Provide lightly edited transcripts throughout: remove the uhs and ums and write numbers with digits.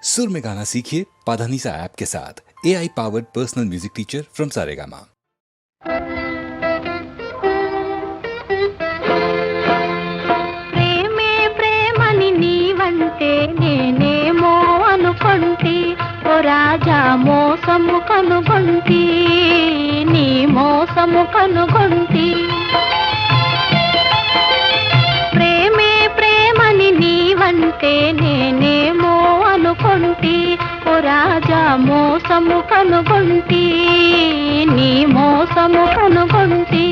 सुर में गाना सीखिए पाधानीसा ऐप के साथ। AI powered personal music teacher from Saregama. ప్రేమే ప్రేమని నీవంటే నేనేమో అనుకొంటి, ఓ రాజా మోసము కనుగొంటి, నీ మోసము కనుగొంటి. ప్రేమే ప్రేమని నీవంటే నేనేమో అనుకొంటి, ఓ రాజా మోసము కనుగొంటి, నీ మోసము కనుగొంటి.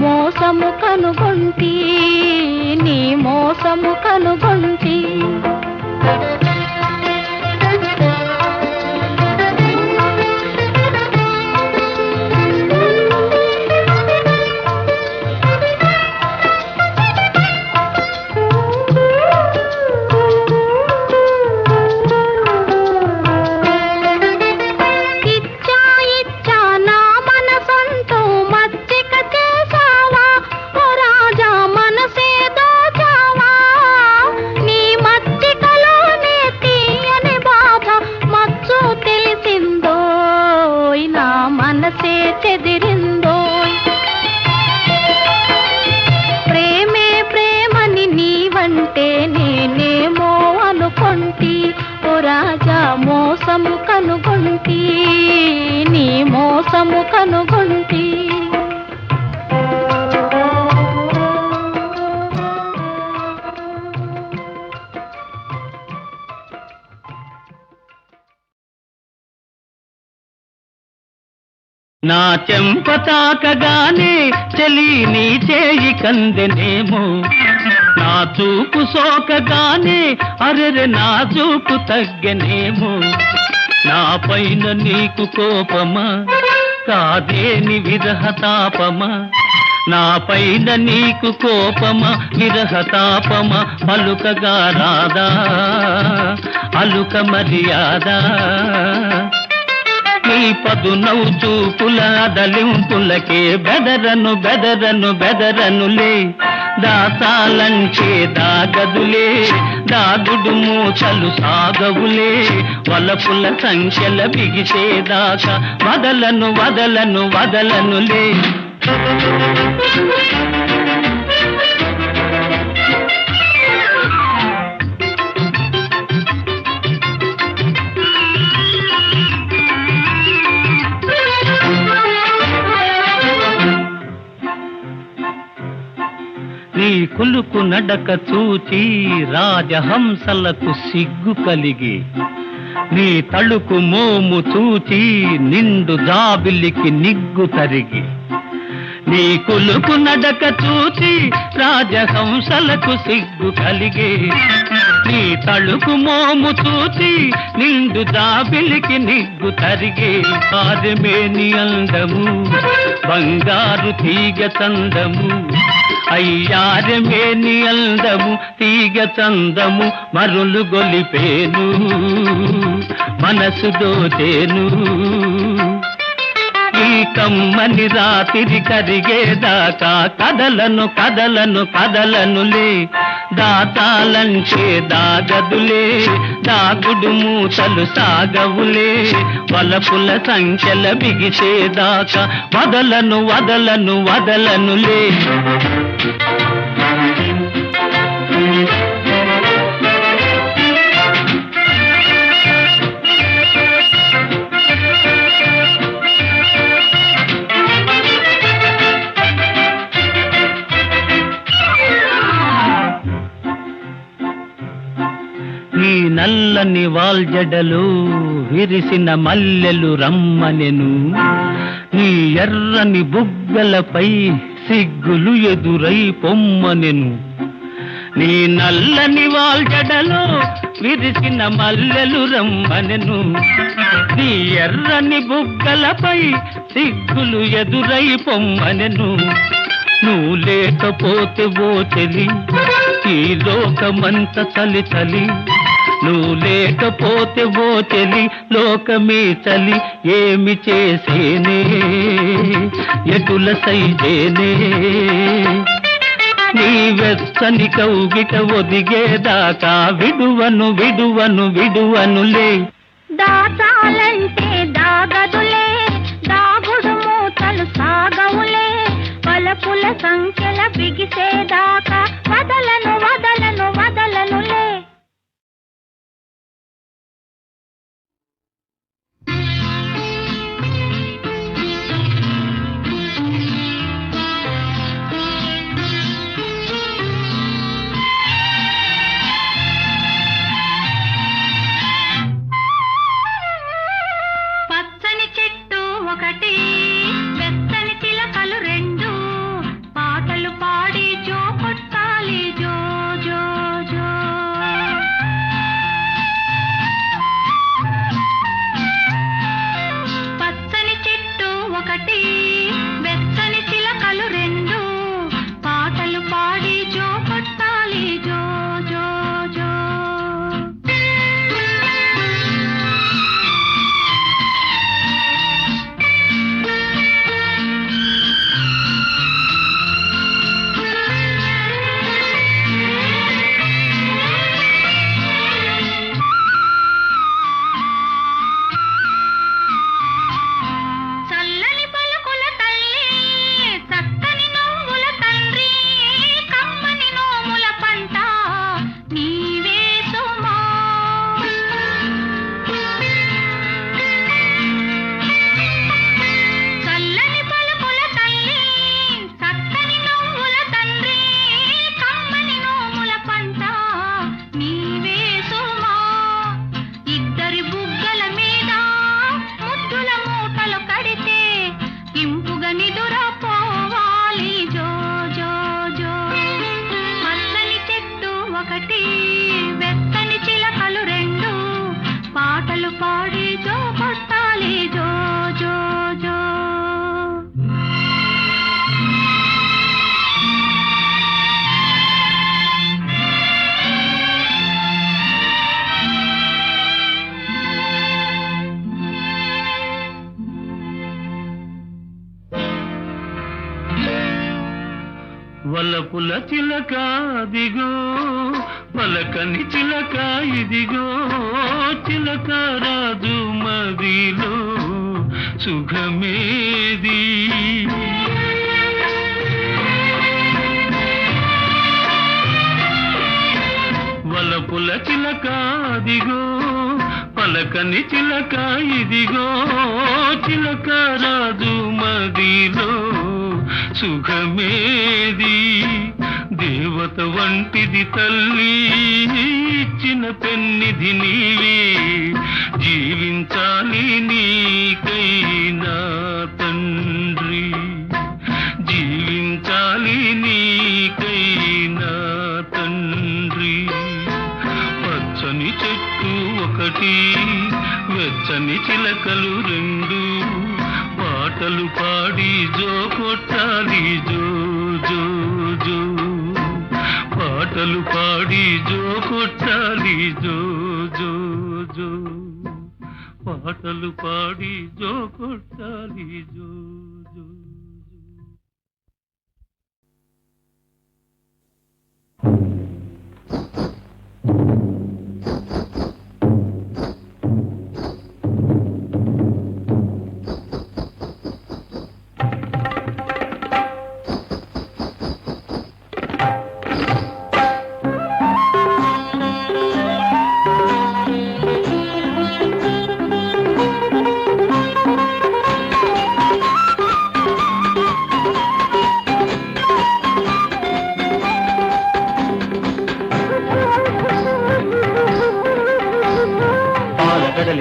మోసము కనుగొంటి, నీ మోసము కనుగొంటి. ప్రేమే ప్రేమని నీవంటే నేనేమో అనుకొంటి, ఓ రాజా మోసము కనుగొంటి, నీ మోసము కనుగొంటి. నా చెంప తాకగానే చలి నీ చేయి కందెనేమో, నా చూపు సోకగానే అరెరె నా చూపు తగ్గనేమో. నా పైన నీకు కోపమా కాదేని విరహతాపమా, నా పైన నీకు కోపమా విరహతాపమా, పలుకగా రాదా అలుక మర్యాద. నీ పదునవు చూపుల దలింపులకే బెదరను బెదరను బెదరనులే, దాచాలంటే దాగదులే, దాగుడు మూచలు సాగవులే, వలపుల సంఖ్యల బిగిసేదాకా వదలను వదలను వదలనులే. నీ కులుకు నడక చూచి రాజహంసలకు సిగ్గు కలిగి, నీ తళుకు మోము చూచి నిండు జాబిలికి నిగ్గు తరిగి. నీ కులుకు నడక చూచి రాజహంసలకు సిగ్గు కలిగి, నీ తళుకు మోము చూచి నిండు జాబిలికి నిగ్గు తరిగి. ఆదిమేని అందము బంగారు తీగ చందము, అయ్యారమేని అందము తీగ చందము, మరులు గొలిపేను మనసు దోచేను. ఈ కమ్మని రాత్రి కరిగేదాకా కదలను కదలను కదలనులే, దాచాలంటే దాగదులే, దాగుడు మూతలు సాగవులే, వలపుల సంఖ్యల బిగిసేదాకా వదలను వదలను వదలనులే. నీ నల్ల నల్లని వాల్జడలు విరిసిన మల్లెలు రమ్మనెను, నీ ఎర్రని బుగ్గలపై సిగ్గులు ఎదురై పొమ్మనెను. నీ నల్లని వాల్జడలో విరిసిన మల్లెలు రమ్మనెను, నీ ఎర్రని బుగ్గలపై సిగ్గులు ఎదురై పొమ్మనెను. నువ్వు లేకపోతే ఓ చెలి ఈ లోకమంత చలి చలి, నువ్వు లేకపోతే ఓ చెలి లోకమే చలి. ఏమి చేసేనే ఎటుల సైజేనే, నీ వెచ్చని కౌగిట ఒదిగేదాకా విడువను విడువను విడువనులే. దాచాలంటే దాగదులే, దాగుడు మూతలు సాగవులే, వలపుల సంఖ్యల బిగిసేదాకా వదలను వదలను వదలనులే. పచ్చని చెట్టు ఒకటి, వెచ్చని చిలకలు రెండు, పాటలు పాడి జో కొట్టాలి జో జో జో. పచ్చని చెట్టు ఒకటి, వెచ్చని చిలకలు రెండు, పాటలు పాడి జో కొట్టాలి జో జో జో. చల్లని పలుకుల తల్లి, చక్కని నవ్వుల తండ్రి, కమ్మని నోముల పంట నీవే సుమా. చల్లని పలుకుల తల్లి, చక్కని నవ్వుల తండ్రి, కమ్మని నోముల పంట నీవే సుమా. ఇద్దరి బుగ్గల మీద ముద్దుల మూటలు కడితే ఇంపుగా నిదురపోవాలి జో జో జో. పచ్చని చెట్టు ఒకటి, వెచ్చని చిలకలు రెండు, పాటలు పాడి జో కొట్టాలి జో జో జో. వలపుల చిలక దిగో, పలకని చిలక ఇదిగో, చిలక రాజు మదిలో సుఖమేది. వలపుల చిలక దిగో, పలకని చిలక ఇదిగో, చిలక రాజు మదిలో సుఖమేది. దేవత వంటిది తల్లి ఇచ్చిన పెన్నిధి నీవే, జీవించాలి నీకైనా తండ్రి, జీవించాలి నీకైనా తండ్రి. పచ్చని చెట్టు ఒకటి, వెచ్చని చిలకలు రెండు, పాటలు పాడి జో కొట్టాలి జో జో జో. పాటలు పాడి జో కొట్టాలి జో జో జో. పాటలు పాడి జో కొట్టాలి జో జో.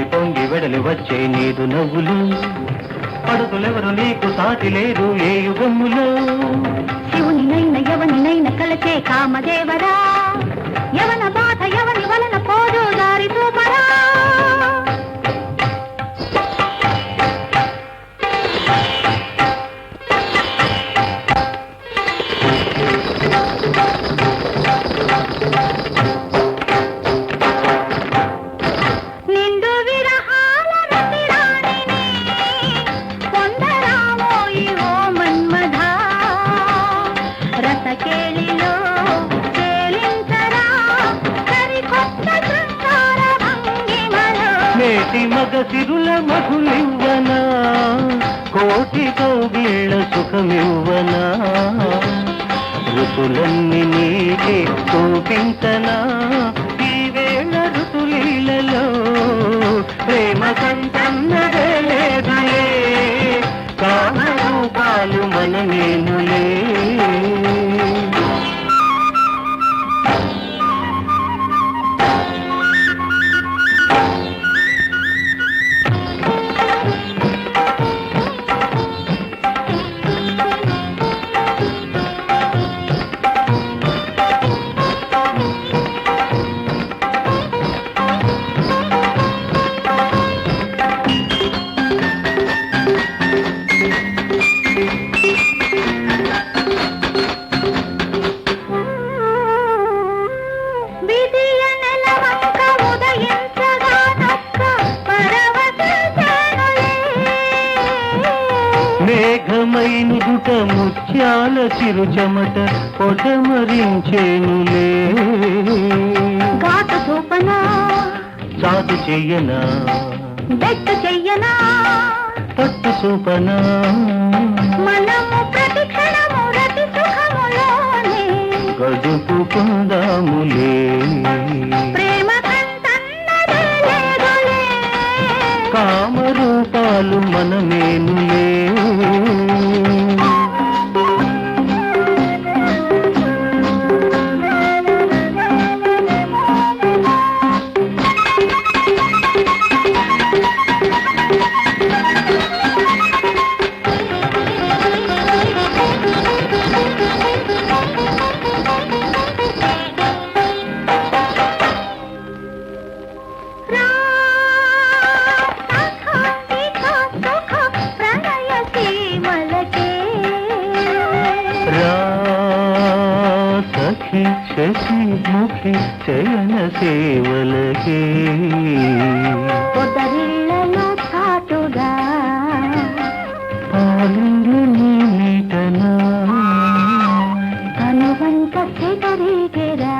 పొంగి పొంగి వెడలి వచ్చే నీదు నవ్వులు పడుతులెవరు నీకు సాటి లేరు ఏ యుగములో శివునినైన ఎవనినైన కలచే కామదేవరా యవన బాధ ఎవని వలన పోదు దారి చూపరా మగ సిరుల మధులివ్వనా కోటి కౌగిళ్ళ సుఖమివ్వనా ఋతులన్నీ నీకే చూపించనా ఈ వేళ ఋతులీలలో ప్రేమ కంటన్నదే లేదులే కామ రూపాలు మనమేనులే మేఘమైనుదుట ముత్యాల చిరు చెమట పొటమరించేనులే గాటు చూపనా చాటు చెయ్యనా బెట్టు చెయ్యనా పట్టు చూపనా మనము ప్రతి క్షణము రతి సుఖములోనే గడుపుకుందాములే ప్రేమ కంటన్నదే లేదులే కామరూపాలు మనమేనులే శశి ముఖి చయన సేవలకే పొదరిళ్లలో చాటుగా పాలింగు నీటనా కనువంత చెదరిగెరా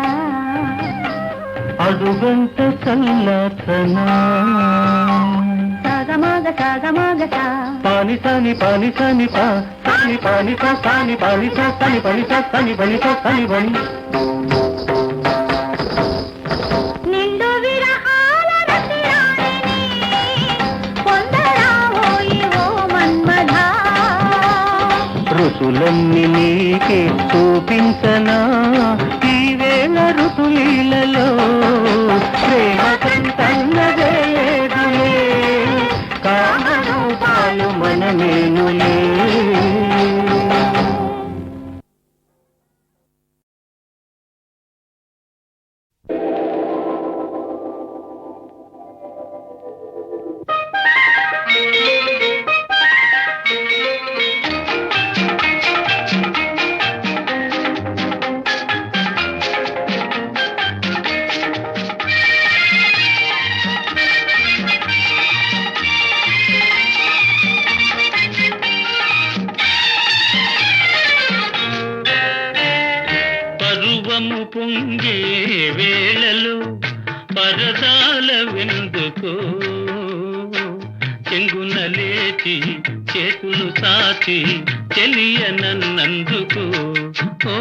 అడుగంట చల్లతనా సాగమాగ సాగమాగ సా పాని సాని పాని సాని పా సాని పాని పా సాని పాని సా సాని పని సా సాని పని సా సాని పని నిండు విరహాల రతిరాణిని పొందరావోయి ఓ మన్మధా ఋతులన్నీ నీకే చూపించనా ఈ వేళ ఋతులీలలో ప్రేమ కంటన్నదే లేదులే కామరూపాలు మనమేనులే పరువము పొంగే వేళలో పరదాల వెందుకో చెంగున లేచి చేతులు సాచి చెలియనన్నందుకు ఓ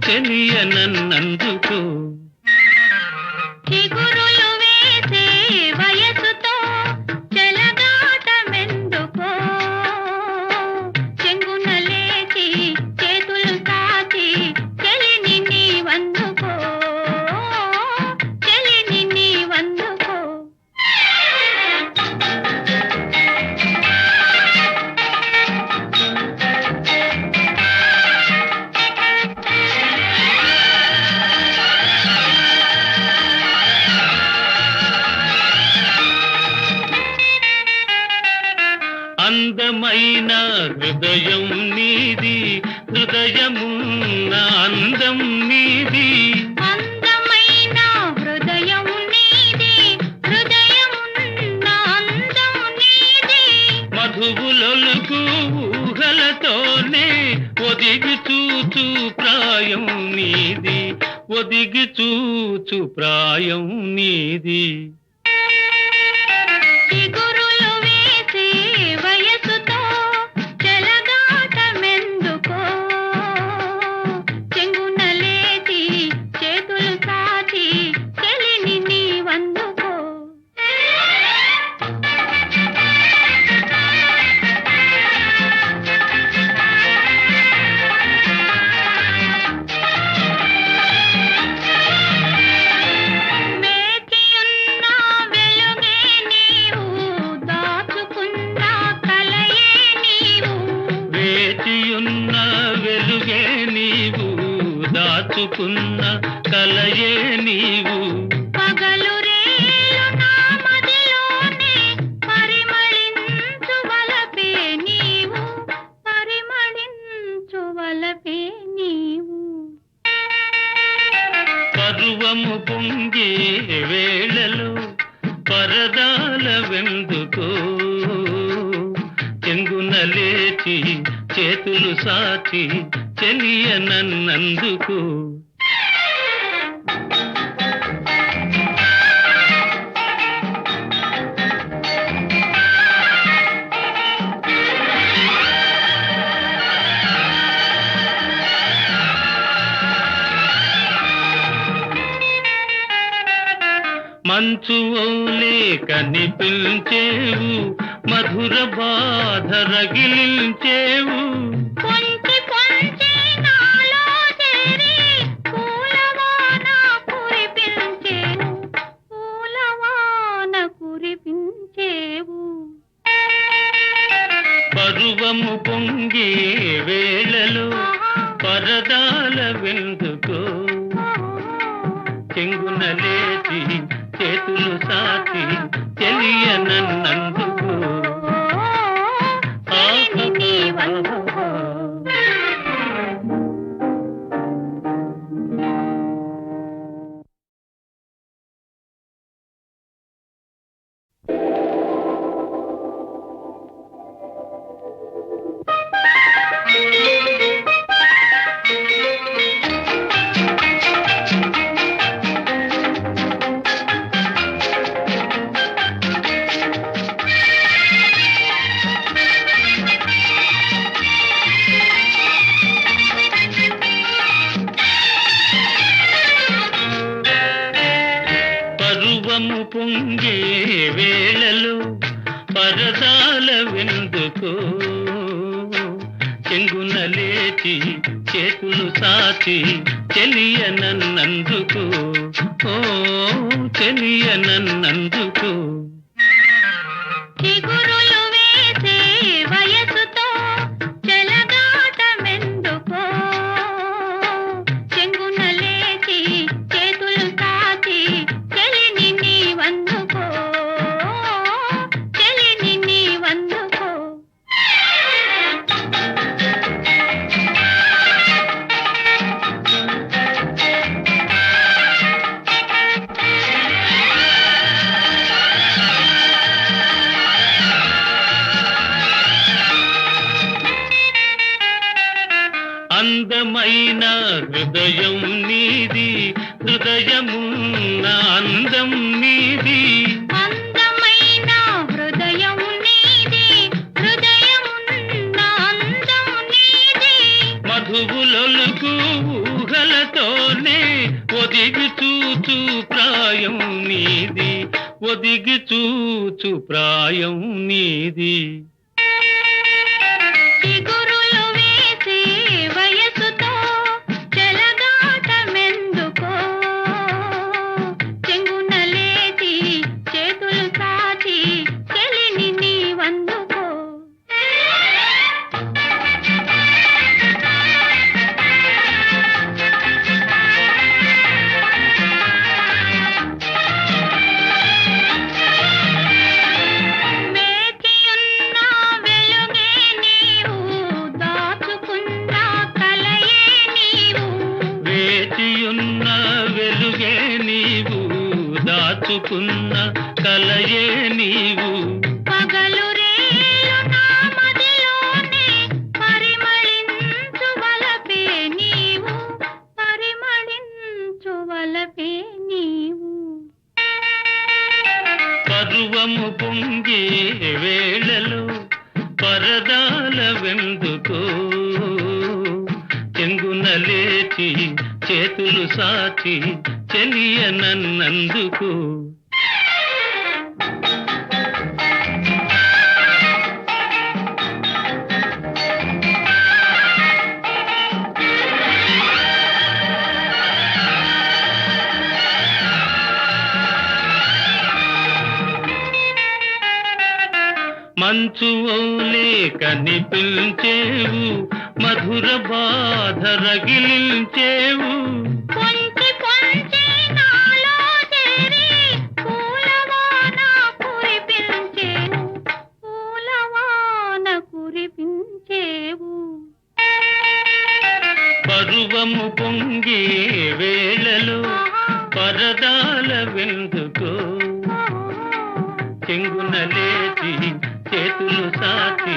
చెలియనన్నందుకు చిగురులు వేసే వయసుతో చెలగాటమెందుకో చెంగున లేచి చేతులు సాచి చెలిని నీవందుకో చెలిని నీవందుకో అందమైన హృదయం నీది, హృదయమున్న అందం నీది. అందమైన హృదయం నీది, హృదయమున్న అందం నీది. మధువులొలుకు ఊహలతోనే ఒదిగి చూచు ప్రాయం నీది, ఒదిగి చూచు ప్రాయం నీది. చిగురులు వేసే వయసుతో చెలగాటమెందుకో, చెంగున లేచి చేతులు సాచి చెలిని నీవందుకో. వేచియున్న వెలుగే నీవు, దాచుకున్న కలయే నీవు. వేచియున్న వెలుగే నీవు, దాచుకున్న కలయే నీవు. పగలు రేలు నా మదిలోనే పరిమళించు వలపే నీవు, పరిమళించు వలపే నీవు. పరువము పొంగే వేళలో పరదాల వెందుకో, చెంగున లేచి చేతులు సాచి చెలియ నన్నందుకు. మంచు ఓలే కనిపించేవు, మధుర బాధ రగిలించేవు. పొంచి పొంచి నాలో చేరి పూలవాన కురిపించేవు, పూలవాన కురిపించేవు. పరువము పొంగే వేళలో పరదాల వెందుకో, చెంగున లేచి చేతులు సాచి చెలియ నన్నందుకు. చెలిని నీవందుకో. పరువము పొంగే వేళలో పరదాల వెందుకో, చెంగున లేచి చేతులు సాచి చెలియ నన్నందుకు. ఓ చెలియ నన్నందుకు. చిగురులు వేసే వయసుతో చెలగాటమెందుకో, చెంగున లేచి చేతులు సాచి చెలిని నీవందుకో, చెలిని నీవందుకో. అందమైన హృదయం నీది, హృదయమున్న అందం నీది. అందమైన హృదయం నీది, హృదయమున్న అందం నీది. మధువులొలుకు ఊహలతోనే ఒదిగి చూచు ప్రాయం నీది, ఒదిగి చూచు ప్రాయం నీది. చిగురులు వేసే వయసుతో చెలగాటమెందుకో, చెంగున లేచి చేతులు సాచి చెలిని నీవందుకో. వేచియున్న వెలుగే కలుసుకున్న కలయే నీవు. పగలు రేలు నా మదిలోనే పరిమళించు వలపే నీవు, పరిమళించు వలపే నీవు. పర్వము పొంగే వేళలో పరదాల వెందుకో, చెంగున లేచి చేతులు సాచి చెలియ నన్నందుకు. మంచు ఓలే కనిపించేవు, మధుర బాధ రగిలించేవు. పొంచి పొంచి నాలో చేరి పూలవాన కురిపించేవు, పూలవాన కురిపించేవు. పరువము పొంగే వేళలో పరదాల వెందుకో, చెంగున లేచి చేతులు సాచి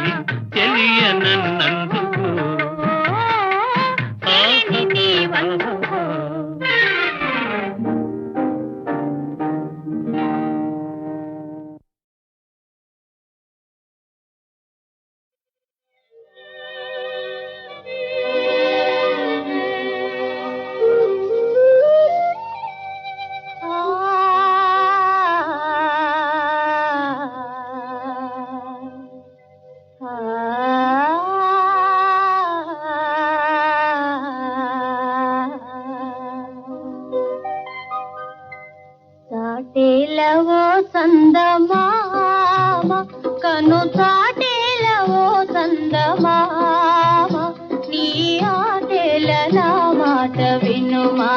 చెలియ నన్నందుకు. నీ వందుకో. చాటేలవో సందమామ, కను చాటేలవో సందమామ, నీ ఆటేల నా మాట వినుమా,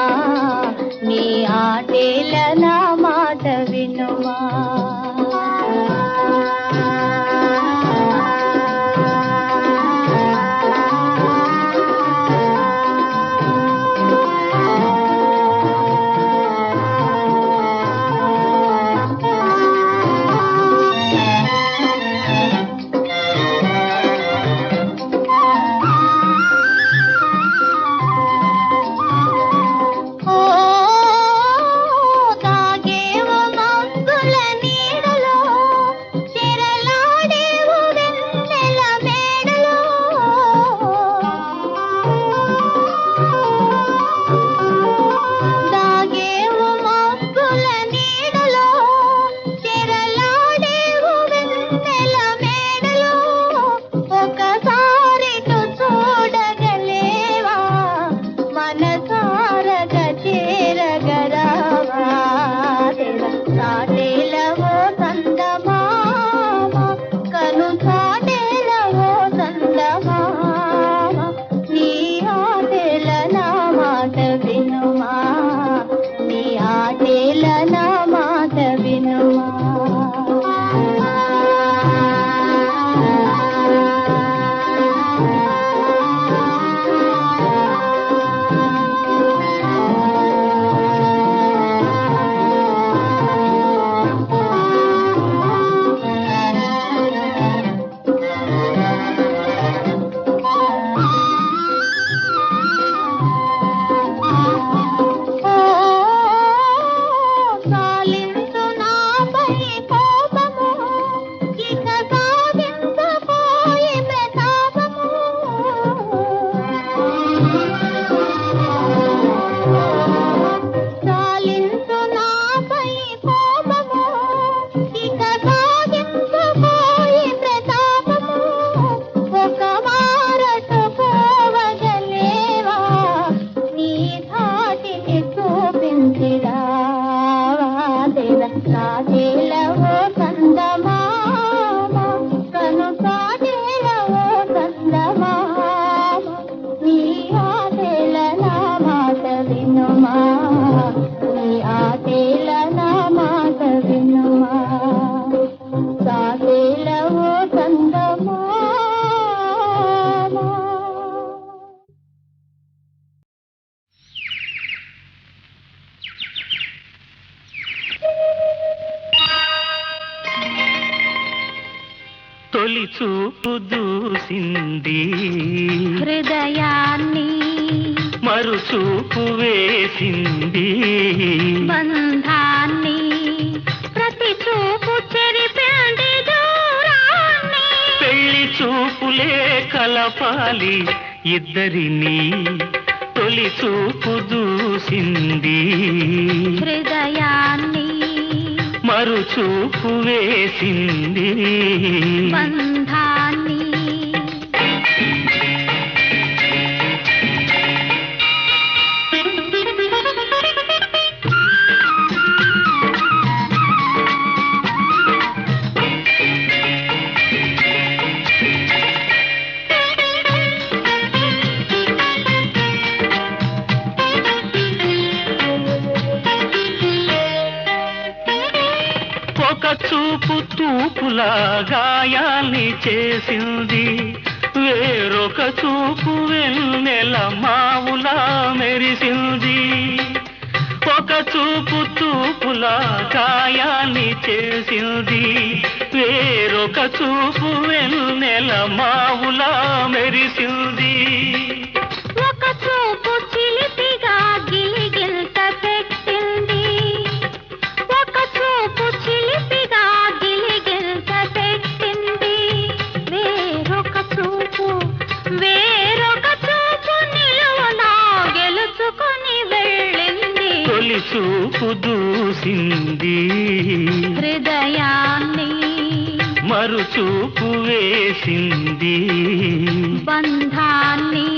నీ ఆటేల నా మాట వినుమా. తొలి చూపు దూసింది హృదయాన్ని, మరుచూపు వేసింది బంధాన్ని, ప్రతి చూపు చెరిపింది దూరాన్ని. పెళ్లి చూపులే కలపాలి ఇద్దరిని, తొలి చూపు దూసింది హృదయాన్ని, మరుచూపు వేసింది బంధాన్ని. ఒక చూపు తూపులా గాయాల్ని చేసింది, వేరొక చూపు వెన్నెల మావులా మెరిసింది. ఒక చూపు తూపులా గాయాల్ని చేసింది, వేరొక చూపు వెన్నెల మావులా మెరిసింది. ఒక చూపు చిలిపిగా గిలిగిల్త పెట్టింది, ఒక చూపు చిలిపిగా గిలిగిల్త పెట్టింది. వేరొక చూపు నిలువునా గెలుచుకొని వెళ్ళింది. తొలి చూపు దూసింది హృదయాన్ని, మరుచూపు వేసింది బంధాన్ని.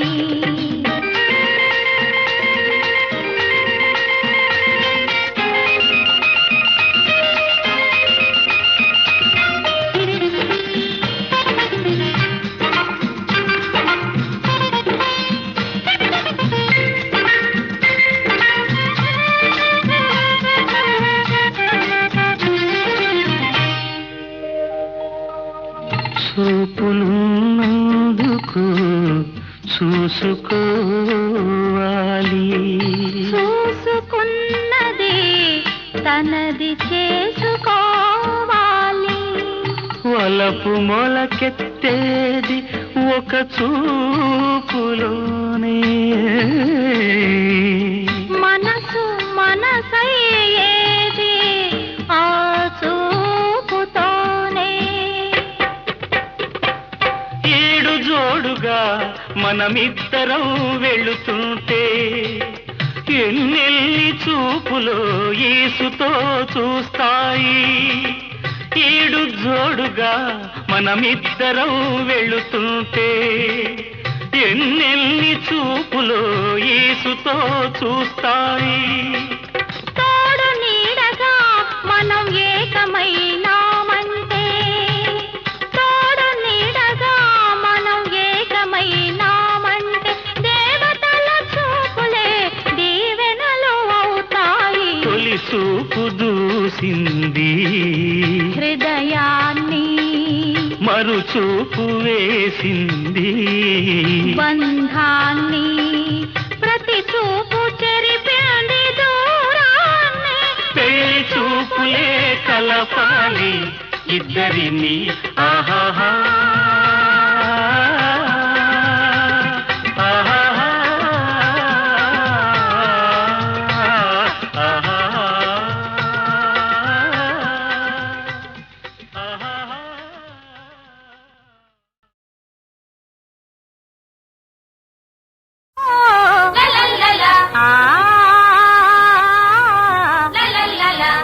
చూపులున్నందుకు చూసుకోవాలి, చూసుకున్నది తనది చేసుకోవాలి. వలపు మొలకెత్తేది ఒక చూపులోనే, మనసు మనసయ్యేది ఆ చూపుతోనే. ఏడు జోడుగా మనమిద్దరం వెళుతుంటే, ఎన్నెల్లి చూపులో యేసుతో చూస్తాయి. ఏడు జోడుగా మనమిద్దరం వెళుతుంటే, ఎన్నెల్లి చూపులో యేసుతో చూస్తాయి. తోడు నీడగా మనం ఏకమైనామంటే, తోడు నీడగా మనం ఏకమైనామంటే, దేవతల చూపులే దీవెనలు అవుతాయి. తొలి చూపు దూసింది హృదయాన్ని, మరుచూపు వేసింది బంధాన్ని, ప్రతి చూపు చెరిపింది దూరాన్ని. పెళ్లి చూపులే కలపాలి ఇద్దరిని. ఆహాహా ఆహాహా La la la la.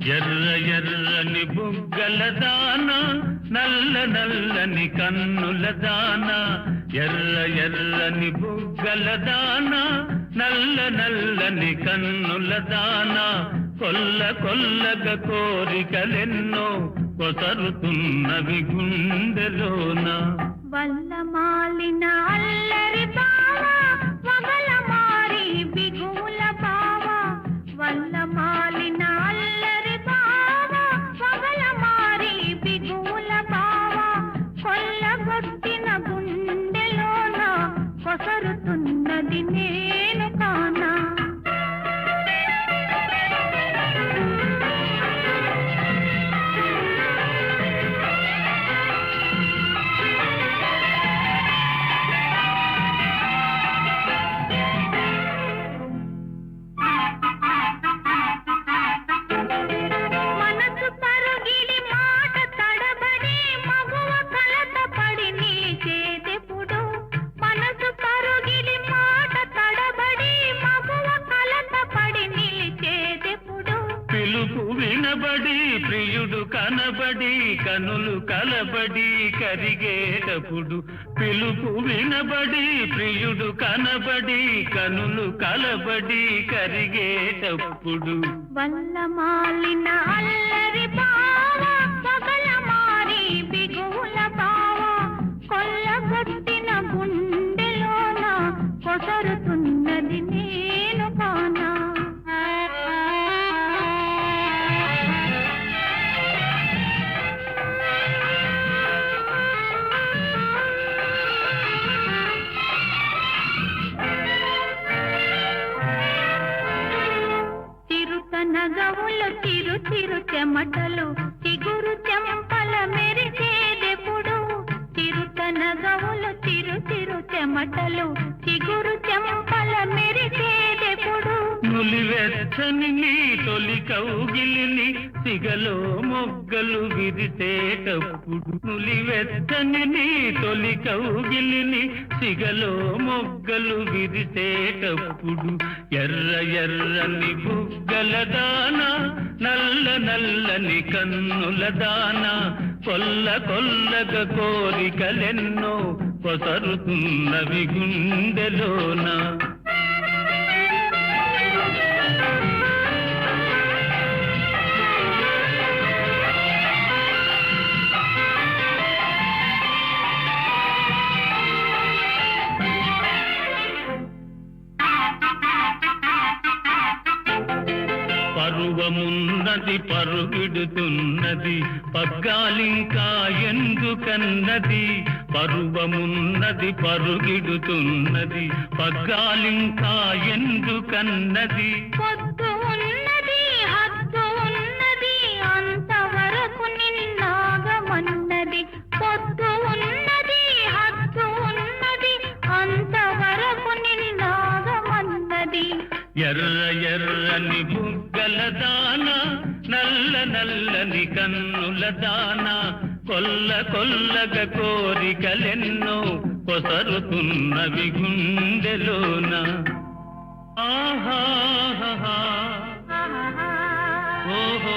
ఎర్ర ఎర్రని బుగ్గల దాన నల్ల నల్లని కన్నుల దాన ఎర్ర ఎర్రని బుగ్గల దాన నల్ల నల్లని కన్నుల దాన కొల్ల కొల్లగ కోరికలెన్నో కొసరుతున్నవి గుండెలోన వల్ల మాలిన అల్లరి బావ వగల మారి బిగుల బావ వల్ల మాలిన అల్లరి బావ వగల మారి బిగుల బావ కొల్లగొట్టిన గుండెలోన కొసరుతున్నది నేను కానా పిలుపు వినబడి ప్రియుడు కనబడి కనులు కలబడి కరిగేటప్పుడు పిలుపు వినబడి ప్రియుడు కనబడి కనులు కలబడి కరిగేటప్పుడు వల్ల మాలిన అల్లరి బావ పగల మారి బిగుల బావ కొల్లగొట్టిన గుండెలోన కొసరుతున్నది నేను కానా నగవులు చిరు చిరు చెమటలు చిగురు చెంపల మెరిసేదెప్పుడు చిరుత నగవులు చిరు చిరు చెమటలు చిగురు చెంపల మెరిసేదెప్పుడు నులివెచ్చని నీ తొలి కౌగిలిని సిగలో మొగ్గలు విరిసేటప్పుడు నులివెచ్చని నీ తొలి కౌగిలిని సిగలో మొగ్గలు విరిసేటప్పుడు ఎర్ర ఎర్రని బుగ్గల దాన నల్ల నల్లని కన్నుల దాన కొల్ల కొల్లగ కోరికలెన్నో కొసరుతున్నవి గుండెలోన పరువమున్నది పరుగిడుతున్నది పగ్గాలింకా ఎందుకన్నది పరువమున్నది పరుగిడుతున్నది పగ్గాలింకా ఎందుకన్నది పొద్దు ఉన్నది హద్దు ఉన్నది అంతవరకు నిన్నాగమన్నది పొద్దు ఉన్నది హద్దు ఉన్నది అంతవరకు నిన్నాగమన్నది ఎర్ర ఎర్రని బుగ్గల దాన నల్ల నల్లని కన్నుల దాన కొల్ల కొల్లగ కోరికలెన్నో కొసరుతున్నవి గుండెలోన ఆహా ఓహో